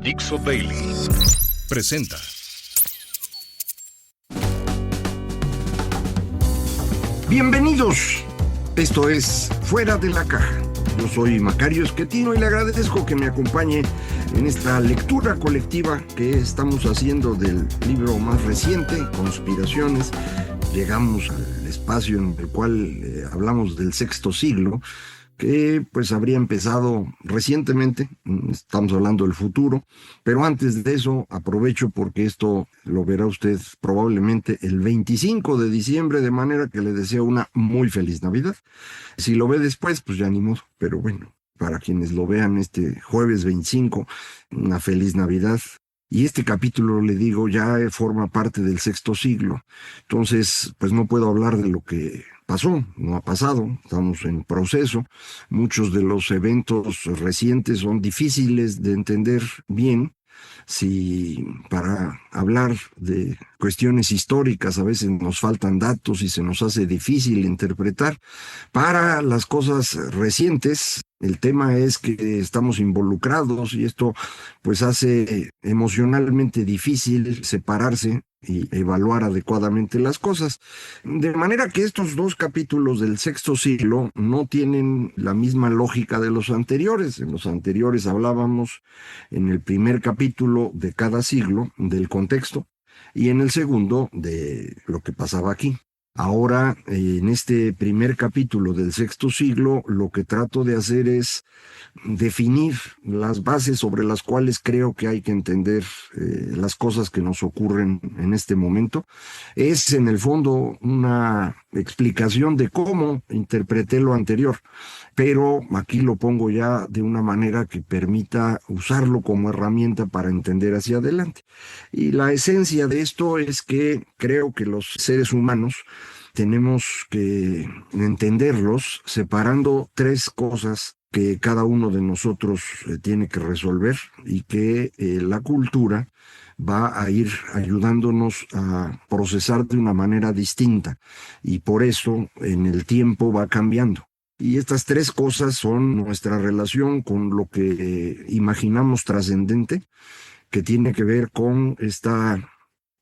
Dixo Daily presenta. Bienvenidos, esto es Fuera de la Caja. Yo soy Macario Esquetino y le agradezco que me acompañe en esta lectura colectiva que estamos haciendo del libro más reciente, Conspiraciones. Llegamos al espacio en el cual hablamos del sexto siglo, que pues habría empezado recientemente. Estamos hablando del futuro, pero antes de eso aprovecho porque esto lo verá usted probablemente el 25 de diciembre, de manera que le deseo una muy feliz Navidad. Si lo ve después, pues ya ni modo, pero bueno, para quienes lo vean este jueves 25, una feliz Navidad. Y este capítulo, le digo, ya forma parte del sexto siglo. Entonces, pues no puedo hablar de lo que pasó, no ha pasado, estamos en proceso. Muchos de los eventos recientes son difíciles de entender bien. Si para hablar de cuestiones históricas a veces nos faltan datos y se nos hace difícil interpretar, para las cosas recientes el tema es que estamos involucrados y esto pues hace emocionalmente difícil separarse y evaluar adecuadamente las cosas. De manera que estos dos capítulos del sexto siglo no tienen la misma lógica de los anteriores. En los anteriores hablábamos en el primer capítulo de cada siglo del contexto y en el segundo de lo que pasaba aquí. Ahora, en este primer capítulo del sexto siglo, lo que trato de hacer es definir las bases sobre las cuales creo que hay que entender las cosas que nos ocurren en este momento. Es, en el fondo, una explicación de cómo interpreté lo anterior, pero aquí lo pongo ya de una manera que permita usarlo como herramienta para entender hacia adelante. Y la esencia de esto es que creo que los seres humanos tenemos que entenderlos separando tres cosas que cada uno de nosotros tiene que resolver y que la cultura va a ir ayudándonos a procesar de una manera distinta y por eso en el tiempo va cambiando. Y estas tres cosas son nuestra relación con lo que imaginamos trascendente, que tiene que ver con esta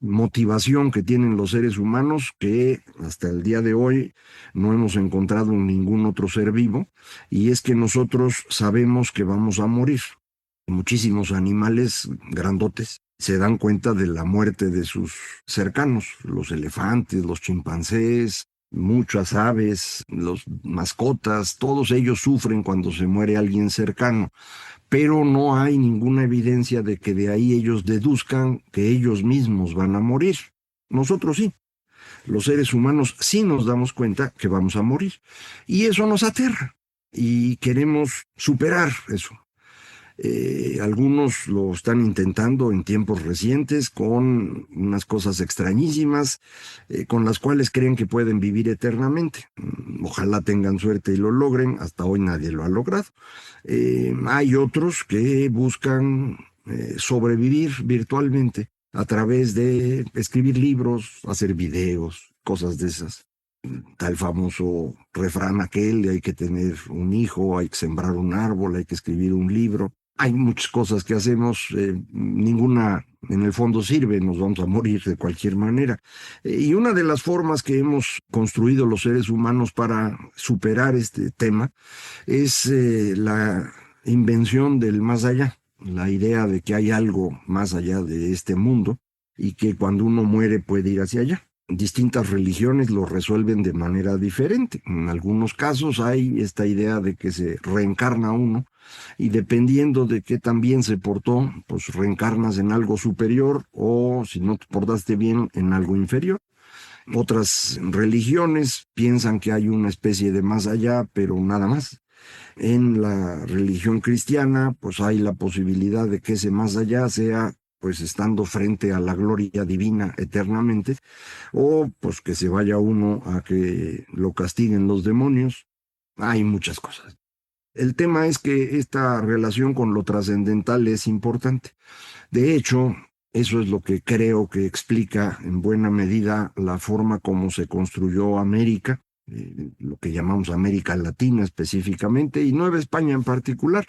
motivación que tienen los seres humanos que hasta el día de hoy no hemos encontrado en ningún otro ser vivo, y es que nosotros sabemos que vamos a morir. Muchísimos animales grandotes se dan cuenta de la muerte de sus cercanos, los elefantes, los chimpancés, muchas aves, los mascotas, todos ellos sufren cuando se muere alguien cercano, pero no hay ninguna evidencia de que de ahí ellos deduzcan que ellos mismos van a morir. Nosotros sí, los seres humanos sí nos damos cuenta que vamos a morir, y eso nos aterra, y queremos superar eso. Algunos lo están intentando en tiempos recientes con unas cosas extrañísimas, con las cuales creen que pueden vivir eternamente. Ojalá tengan suerte y lo logren. Hasta hoy nadie lo ha logrado. Hay otros que buscan sobrevivir virtualmente a través de escribir libros, hacer videos, cosas de esas. Está el famoso refrán aquel de hay que tener un hijo, hay que sembrar un árbol, hay que escribir un libro. Hay muchas cosas que hacemos, ninguna en el fondo sirve, nos vamos a morir de cualquier manera. Y una de las formas que hemos construido los seres humanos para superar este tema es la invención del más allá, la idea de que hay algo más allá de este mundo y que cuando uno muere puede ir hacia allá. Distintas religiones lo resuelven de manera diferente. En algunos casos hay esta idea de que se reencarna uno y dependiendo de qué tan bien se portó, pues reencarnas en algo superior o si no te portaste bien en algo inferior. Otras religiones piensan que hay una especie de más allá, pero nada más. En la religión cristiana, pues hay la posibilidad de que ese más allá sea pues estando frente a la gloria divina eternamente, o pues que se vaya uno a que lo castiguen los demonios. Hay muchas cosas. El tema es que esta relación con lo trascendental es importante. De hecho, eso es lo que creo que explica en buena medida la forma como se construyó América, lo que llamamos América Latina específicamente, y Nueva España en particular.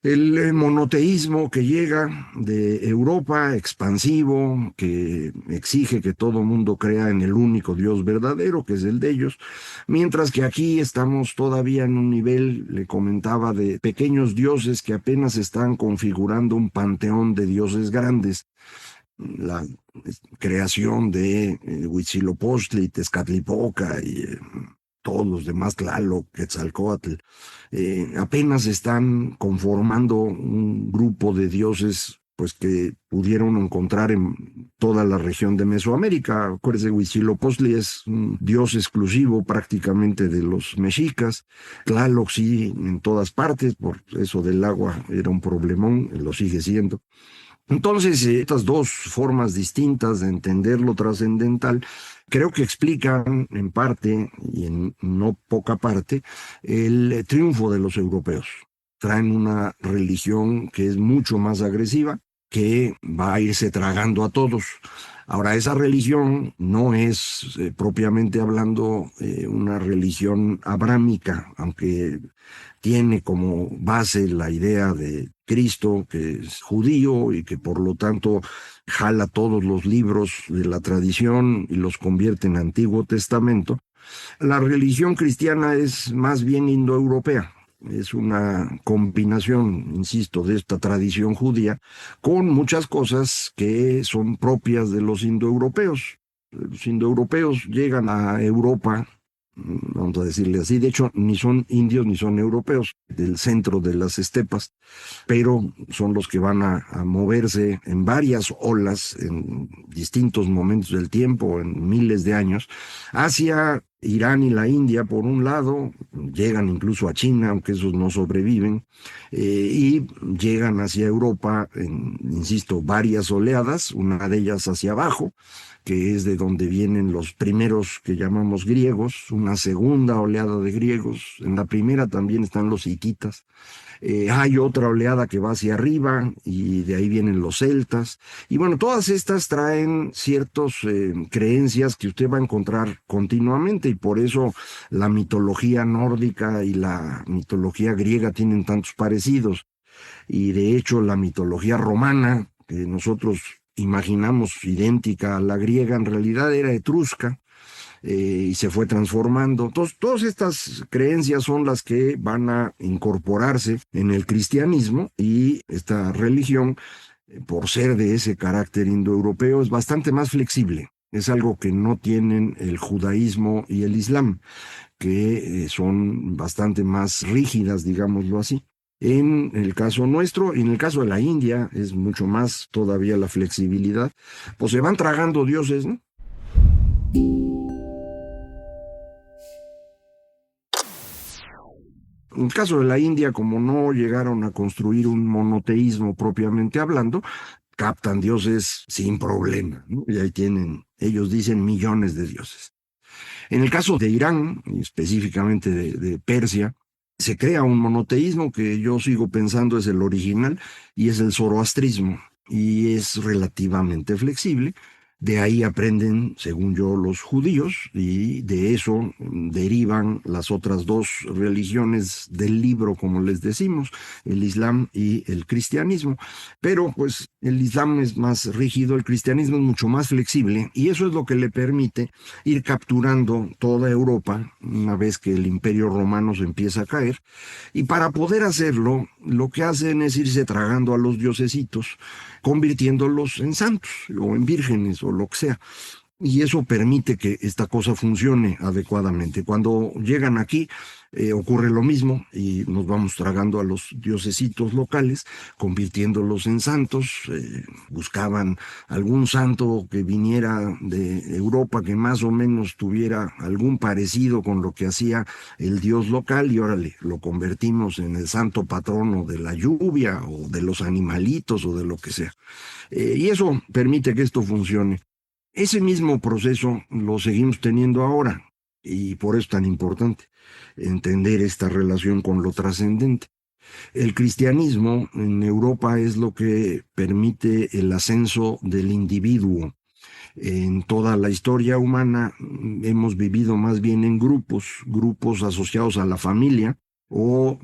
El monoteísmo que llega de Europa, expansivo, que exige que todo mundo crea en el único Dios verdadero, que es el de ellos, mientras que aquí estamos todavía en un nivel, le comentaba, de pequeños dioses que apenas están configurando un panteón de dioses grandes. La creación de Huitzilopochtli, Tezcatlipoca y todos los demás, Tlaloc, Quetzalcóatl, apenas están conformando un grupo de dioses pues que pudieron encontrar en toda la región de Mesoamérica. Acuérdense, Huitzilopochtli es un dios exclusivo prácticamente de los mexicas. Tlaloc sí, en todas partes, por eso del agua era un problemón, lo sigue siendo. Entonces, estas dos formas distintas de entender lo trascendental creo que explican en parte, y en no poca parte, el triunfo de los europeos. Traen una religión que es mucho más agresiva, que va a irse tragando a todos. Ahora, esa religión no es, propiamente hablando, una religión abrámica, aunque tiene como base la idea de Cristo, que es judío y que por lo tanto jala todos los libros de la tradición y los convierte en Antiguo Testamento. La religión cristiana es más bien indoeuropea. Es una combinación, insisto, de esta tradición judía con muchas cosas que son propias de los indoeuropeos. Los indoeuropeos llegan a Europa, vamos a decirle así, de hecho ni son indios ni son europeos, del centro de las estepas, pero son los que van a moverse en varias olas en distintos momentos del tiempo, en miles de años, hacia Irán y la India por un lado, llegan incluso a China, aunque esos no sobreviven, y llegan hacia Europa, insisto, varias oleadas, una de ellas hacia abajo, que es de donde vienen los primeros que llamamos griegos, una segunda oleada de griegos, en la primera también están los hititas, hay otra oleada que va hacia arriba y de ahí vienen los celtas. Y bueno, todas estas traen ciertas creencias que usted va a encontrar continuamente y por eso la mitología nórdica y la mitología griega tienen tantos parecidos. Y de hecho la mitología romana, que nosotros imaginamos idéntica a la griega, en realidad era etrusca. Y se fue transformando. Entonces, todas estas creencias son las que van a incorporarse en el cristianismo y esta religión, por ser de ese carácter indoeuropeo, es bastante más flexible. Es algo que no tienen el judaísmo y el islam, que son bastante más rígidas, digámoslo así. En el caso nuestro y en el caso de la India es mucho más todavía la flexibilidad. Pues se van tragando dioses, ¿no? En el caso de la India, como no llegaron a construir un monoteísmo propiamente hablando, captan dioses sin problema, ¿no? Y ahí tienen, ellos dicen, millones de dioses. En el caso de Irán, y específicamente de Persia, se crea un monoteísmo que yo sigo pensando es el original, y es el zoroastrismo, y es relativamente flexible. De ahí aprenden, según yo, los judíos y de eso derivan las otras dos religiones del libro, como les decimos, el Islam y el cristianismo. Pero pues el Islam es más rígido, el cristianismo es mucho más flexible y eso es lo que le permite ir capturando toda Europa una vez que el Imperio Romano se empieza a caer. Y para poder hacerlo, lo que hacen es irse tragando a los diosesitos, convirtiéndolos en santos o en vírgenes o lo que sea. Y eso permite que esta cosa funcione adecuadamente. Cuando llegan aquí, ocurre lo mismo y nos vamos tragando a los diosesitos locales, convirtiéndolos en santos. Buscaban algún santo que viniera de Europa que más o menos tuviera algún parecido con lo que hacía el dios local y órale, lo convertimos en el santo patrono de la lluvia o de los animalitos o de lo que sea. Y eso permite que esto funcione. Ese mismo proceso lo seguimos teniendo ahora y por eso es tan importante entender esta relación con lo trascendente. El cristianismo en Europa es lo que permite el ascenso del individuo. En toda la historia humana hemos vivido más bien en grupos asociados a la familia, o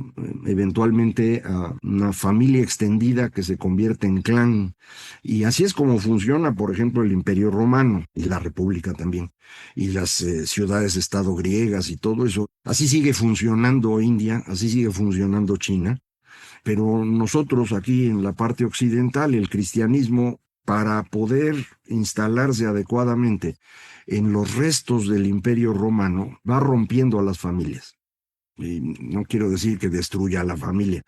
eventualmente a una familia extendida que se convierte en clan. Y así es como funciona, por ejemplo, el Imperio Romano y la República también, y las ciudades-estado griegas y todo eso. Así sigue funcionando India, así sigue funcionando China, pero nosotros aquí en la parte occidental, el cristianismo, para poder instalarse adecuadamente en los restos del Imperio Romano, va rompiendo a las familias. Y no quiero decir que destruya a la familia,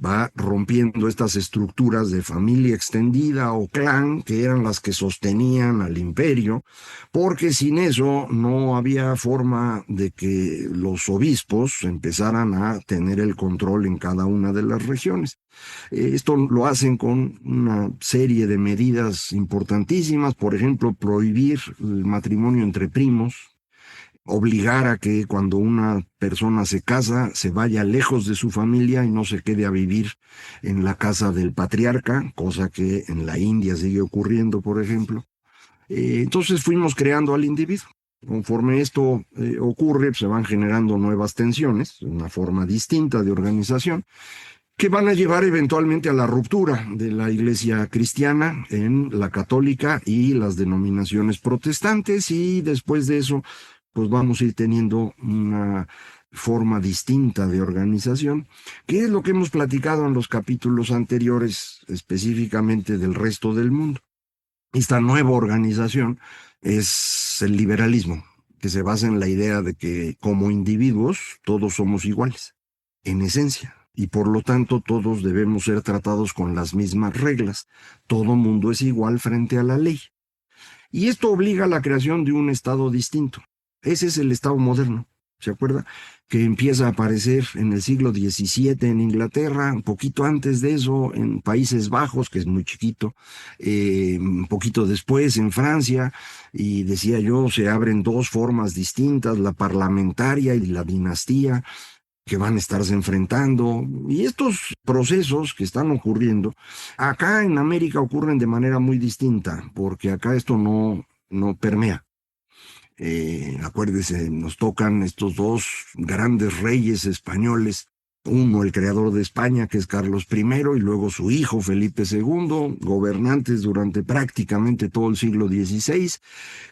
va rompiendo estas estructuras de familia extendida o clan que eran las que sostenían al imperio, porque sin eso no había forma de que los obispos empezaran a tener el control en cada una de las regiones. Esto lo hacen con una serie de medidas importantísimas, por ejemplo, prohibir el matrimonio entre primos, obligar a que cuando una persona se casa se vaya lejos de su familia y no se quede a vivir en la casa del patriarca, cosa que en la India sigue ocurriendo, por ejemplo. Entonces fuimos creando al individuo. Conforme esto ocurre, pues, se van generando nuevas tensiones, una forma distinta de organización, que van a llevar eventualmente a la ruptura de la iglesia cristiana en la católica y las denominaciones protestantes, y después de eso pues vamos a ir teniendo una forma distinta de organización, que es lo que hemos platicado en los capítulos anteriores, específicamente del resto del mundo. Esta nueva organización es el liberalismo, que se basa en la idea de que como individuos todos somos iguales, en esencia, y por lo tanto todos debemos ser tratados con las mismas reglas. Todo mundo es igual frente a la ley. Y esto obliga a la creación de un Estado distinto. Ese es el Estado moderno, ¿se acuerda? Que empieza a aparecer en el siglo XVII en Inglaterra, un poquito antes de eso en Países Bajos, que es muy chiquito, un poquito después en Francia, y decía yo, se abren dos formas distintas, la parlamentaria y la dinastía, que van a estarse enfrentando. Y estos procesos que están ocurriendo, acá en América ocurren de manera muy distinta, porque acá esto no permea. Acuérdese, nos tocan estos dos grandes reyes españoles, uno el creador de España, que es Carlos I, y luego su hijo Felipe II, gobernantes durante prácticamente todo el siglo XVI,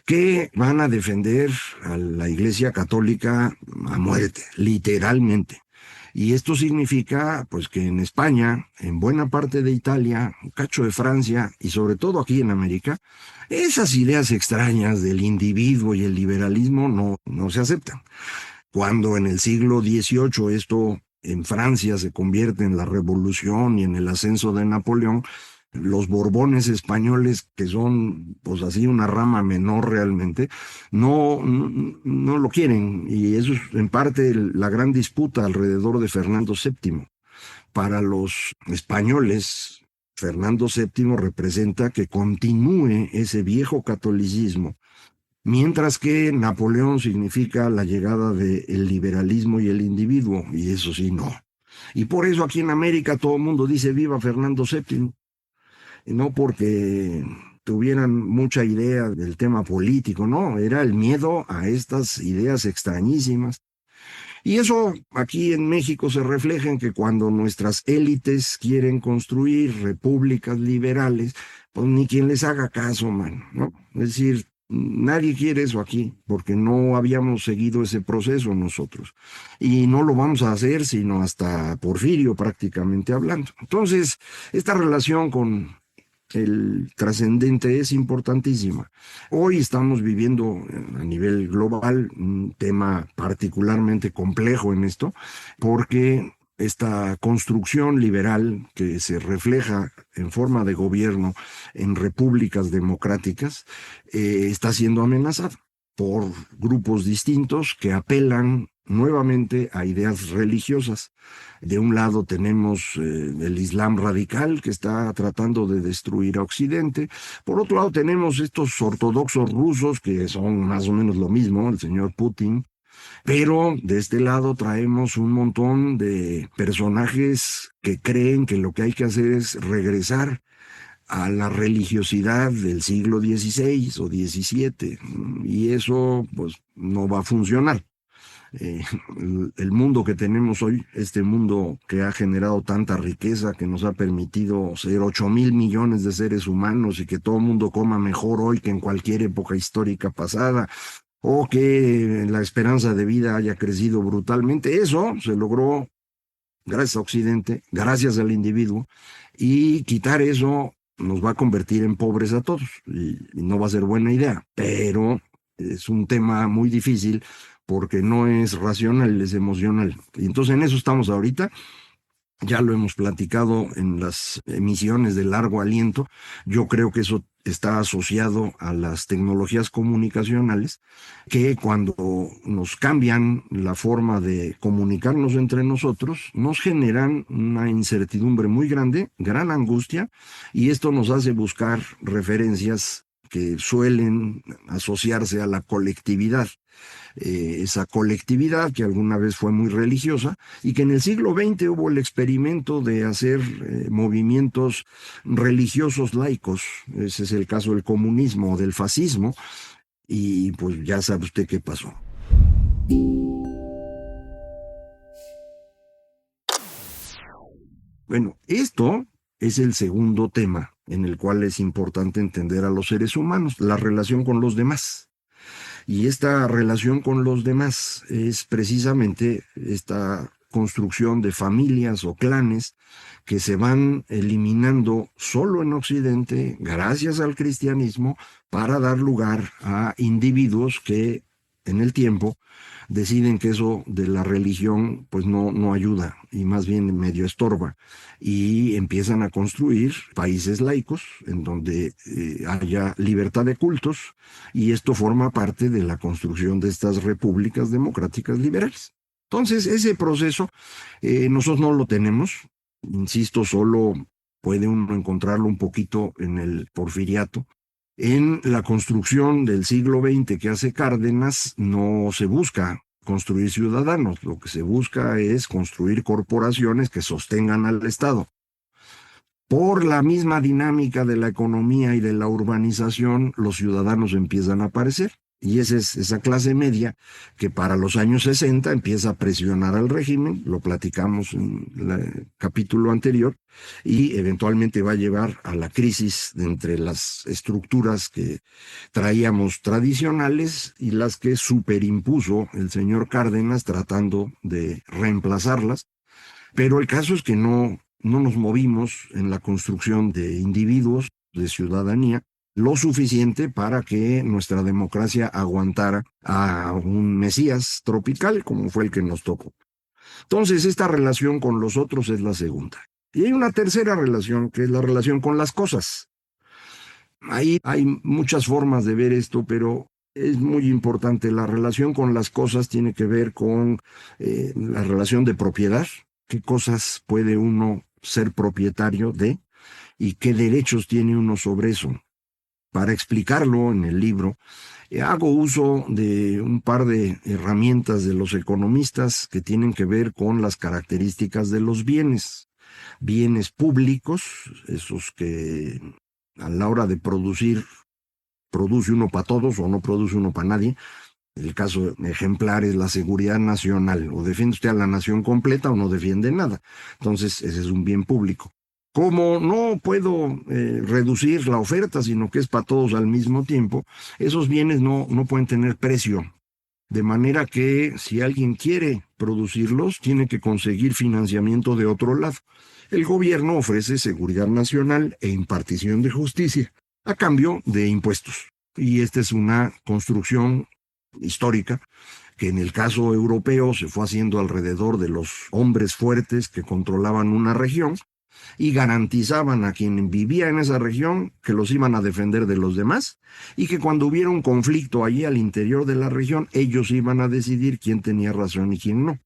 que van a defender a la Iglesia Católica a muerte, literalmente. Y esto significa, pues, que en España, en buena parte de Italia, un cacho de Francia y sobre todo aquí en América, esas ideas extrañas del individuo y el liberalismo no se aceptan. Cuando en el siglo XVIII esto en Francia se convierte en la Revolución y en el ascenso de Napoleón, los Borbones españoles, que son pues así una rama menor realmente, no lo quieren, y eso es en parte la gran disputa alrededor de Fernando VII. Para los españoles, Fernando VII representa que continúe ese viejo catolicismo, mientras que Napoleón significa la llegada del liberalismo y el individuo, y eso sí, no. Y por eso aquí en América todo el mundo dice viva Fernando VII, no porque tuvieran mucha idea del tema político, no, era el miedo a estas ideas extrañísimas. Y eso aquí en México se refleja en que cuando nuestras élites quieren construir repúblicas liberales, pues ni quien les haga caso, man, ¿no? Es decir, nadie quiere eso aquí, porque no habíamos seguido ese proceso nosotros. Y no lo vamos a hacer sino hasta Porfirio, prácticamente hablando. Entonces, esta relación con el trascendente es importantísima. Hoy estamos viviendo a nivel global un tema particularmente complejo en esto, porque esta construcción liberal que se refleja en forma de gobierno en repúblicas democráticas está siendo amenazada por grupos distintos que apelan nuevamente a ideas religiosas. De un lado tenemos el Islam radical, que está tratando de destruir a Occidente. Por otro lado tenemos estos ortodoxos rusos, que son más o menos lo mismo, el señor Putin. Pero de este lado traemos un montón de personajes que creen que lo que hay que hacer es regresar a la religiosidad del siglo XVI o XVII, y eso pues no va a funcionar. el mundo que tenemos hoy, este mundo que ha generado tanta riqueza, que nos ha permitido ser 8.000 millones de seres humanos y que todo el mundo coma mejor hoy que en cualquier época histórica pasada, o que la esperanza de vida haya crecido brutalmente. Eso se logró gracias a Occidente, gracias al individuo, y quitar eso nos va a convertir en pobres a todos, y no va a ser buena idea, pero es un tema muy difícil porque no es racional, es emocional. Y entonces en eso estamos ahorita. Ya lo hemos platicado en las emisiones de largo aliento. Yo creo que eso está asociado a las tecnologías comunicacionales, que cuando nos cambian la forma de comunicarnos entre nosotros, nos generan una incertidumbre muy grande, gran angustia, y esto nos hace buscar referencias que suelen asociarse a la colectividad. Esa colectividad que alguna vez fue muy religiosa y que en el siglo XX hubo el experimento de hacer movimientos religiosos laicos. Ese es el caso del comunismo o del fascismo, y pues ya sabe usted qué pasó. Bueno, esto es el segundo tema en el cual es importante entender a los seres humanos, la relación con los demás. Y esta relación con los demás es precisamente esta construcción de familias o clanes que se van eliminando solo en Occidente, gracias al cristianismo, para dar lugar a individuos que en el tiempo deciden que eso de la religión pues no ayuda y más bien medio estorba, y empiezan a construir países laicos en donde haya libertad de cultos, y esto forma parte de la construcción de estas repúblicas democráticas liberales. Entonces, ese proceso nosotros no lo tenemos, insisto, solo puede uno encontrarlo un poquito en el porfiriato. En la construcción del siglo XX que hace Cárdenas no se busca construir ciudadanos, lo que se busca es construir corporaciones que sostengan al Estado. Por la misma dinámica de la economía y de la urbanización, los ciudadanos empiezan a aparecer. Y esa es esa clase media que para los años 60 empieza a presionar al régimen, lo platicamos en el capítulo anterior, y eventualmente va a llevar a la crisis entre las estructuras que traíamos tradicionales y las que superimpuso el señor Cárdenas tratando de reemplazarlas. Pero el caso es que no nos movimos en la construcción de individuos, de ciudadanía, lo suficiente para que nuestra democracia aguantara a un Mesías tropical como fue el que nos tocó. Entonces, esta relación con los otros es la segunda. Y hay una tercera relación, que es la relación con las cosas. Ahí hay muchas formas de ver esto, pero es muy importante. La relación con las cosas tiene que ver con la relación de propiedad. ¿Qué cosas puede uno ser propietario de y qué derechos tiene uno sobre eso? Para explicarlo en el libro, hago uso de un par de herramientas de los economistas que tienen que ver con las características de los bienes. Bienes públicos, esos que a la hora de producir, produce uno para todos o no produce uno para nadie. El caso ejemplar es la seguridad nacional. O defiende usted a la nación completa o no defiende nada. Entonces, ese es un bien público. Como no puedo reducir la oferta, sino que es para todos al mismo tiempo, esos bienes no pueden tener precio. De manera que si alguien quiere producirlos, tiene que conseguir financiamiento de otro lado. El gobierno ofrece seguridad nacional e impartición de justicia a cambio de impuestos. Y esta es una construcción histórica que en el caso europeo se fue haciendo alrededor de los hombres fuertes que controlaban una región y garantizaban a quien vivía en esa región que los iban a defender de los demás, y que cuando hubiera un conflicto allí al interior de la región, ellos iban a decidir quién tenía razón y quién no.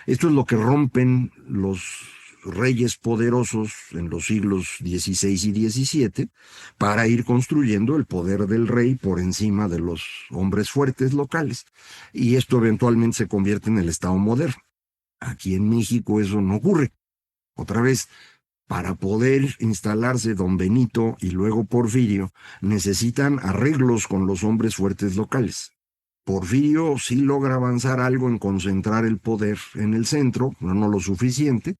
Esto es lo que rompen los reyes poderosos en los siglos XVI y XVII para ir construyendo el poder del rey por encima de los hombres fuertes locales. Y esto eventualmente se convierte en el Estado moderno. Aquí en México eso no ocurre. Otra vez, para poder instalarse don Benito y luego Porfirio, necesitan arreglos con los hombres fuertes locales. Porfirio sí logra avanzar algo en concentrar el poder en el centro, pero no lo suficiente.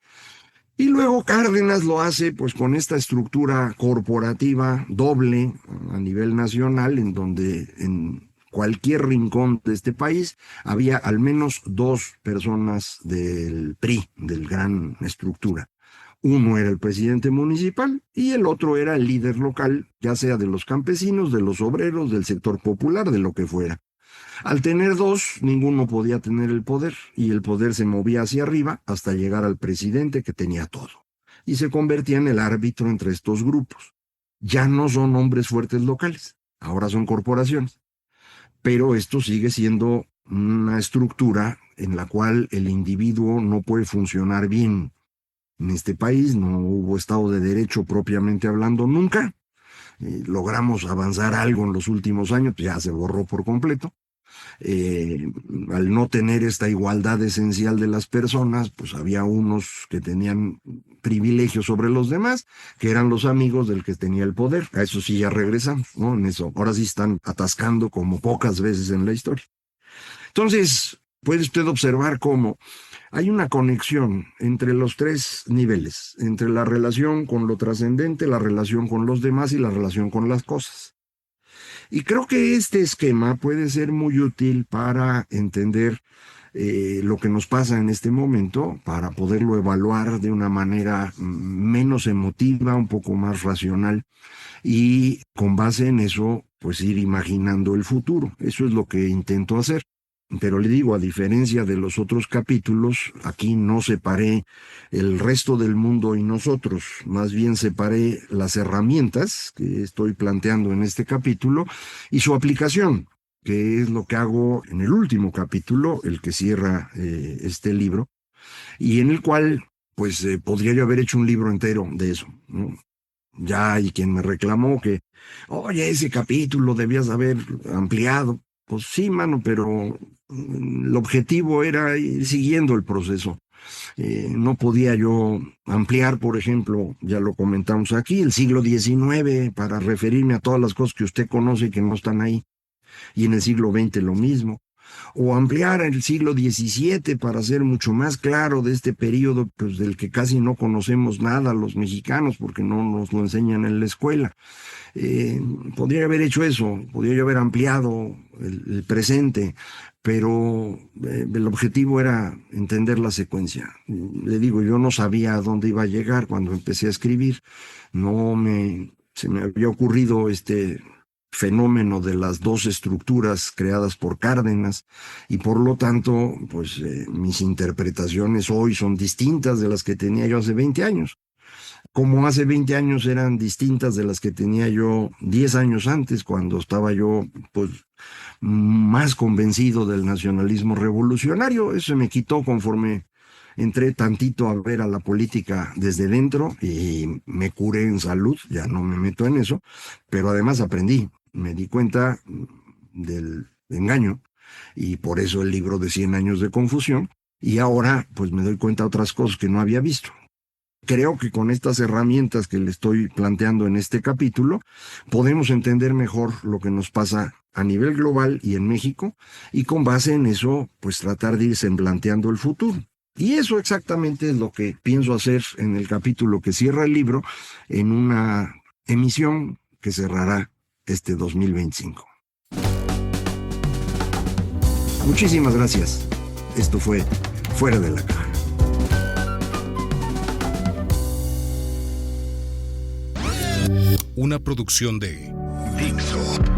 Y luego Cárdenas lo hace pues con esta estructura corporativa doble a nivel nacional, en donde en cualquier rincón de este país había al menos dos personas del PRI, del gran estructura. Uno era el presidente municipal y el otro era el líder local, ya sea de los campesinos, de los obreros, del sector popular, de lo que fuera. Al tener dos, ninguno podía tener el poder, y el poder se movía hacia arriba hasta llegar al presidente, que tenía todo, y se convertía en el árbitro entre estos grupos. Ya no son hombres fuertes locales, ahora son corporaciones, pero esto sigue siendo una estructura en la cual el individuo no puede funcionar bien. En este país no hubo Estado de Derecho propiamente hablando nunca. Logramos avanzar algo en los últimos años, pues ya se borró por completo. Al no tener esta igualdad esencial de las personas, pues había unos que tenían privilegios sobre los demás, que eran los amigos del que tenía el poder. A eso sí ya regresamos, ¿no? En eso, ahora sí están atascando como pocas veces en la historia. Entonces, puede usted observar cómo hay una conexión entre los tres niveles, entre la relación con lo trascendente, la relación con los demás y la relación con las cosas. Y creo que este esquema puede ser muy útil para entender lo que nos pasa en este momento, para poderlo evaluar de una manera menos emotiva, un poco más racional, y con base en eso, pues ir imaginando el futuro. Eso es lo que intento hacer. Pero le digo, a diferencia de los otros capítulos, aquí no separé el resto del mundo y nosotros, más bien separé las herramientas que estoy planteando en este capítulo y su aplicación, que es lo que hago en el último capítulo, el que cierra este libro, y en el cual pues podría yo haber hecho un libro entero de eso, ¿no? Ya hay quien me reclamó que, oye, ese capítulo debías haber ampliado. Pues sí, mano, pero el objetivo era ir siguiendo el proceso. No podía yo ampliar, por ejemplo, ya lo comentamos aquí, el siglo XIX para referirme a todas las cosas que usted conoce y que no están ahí. Y en el siglo XX lo mismo. O ampliar el siglo XVII para ser mucho más claro de este periodo, pues, del que casi no conocemos nada los mexicanos porque no nos lo enseñan en la escuela. Podría haber hecho eso, podría haber ampliado el presente, pero el objetivo era entender la secuencia. Le digo, yo no sabía a dónde iba a llegar cuando empecé a escribir. Se me había ocurrido este fenómeno de las dos estructuras creadas por Cárdenas, y por lo tanto, pues mis interpretaciones hoy son distintas de las que tenía yo hace 20 años. Como hace 20 años eran distintas de las que tenía yo 10 años antes, cuando estaba yo pues más convencido del nacionalismo revolucionario. Eso se me quitó conforme entré tantito a ver a la política desde dentro y me curé en salud, ya no me meto en eso, pero además aprendí, me di cuenta del engaño, y por eso el libro de 100 años de confusión, y ahora pues me doy cuenta de otras cosas que no había visto. Creo que con estas herramientas que le estoy planteando en este capítulo, podemos entender mejor lo que nos pasa a nivel global y en México, y con base en eso, pues tratar de ir semblanteando el futuro. Y eso exactamente es lo que pienso hacer en el capítulo que cierra el libro, en una emisión que cerrará este 2025. Muchísimas gracias. Esto fue Fuera de la Caja. Una producción de Dixo.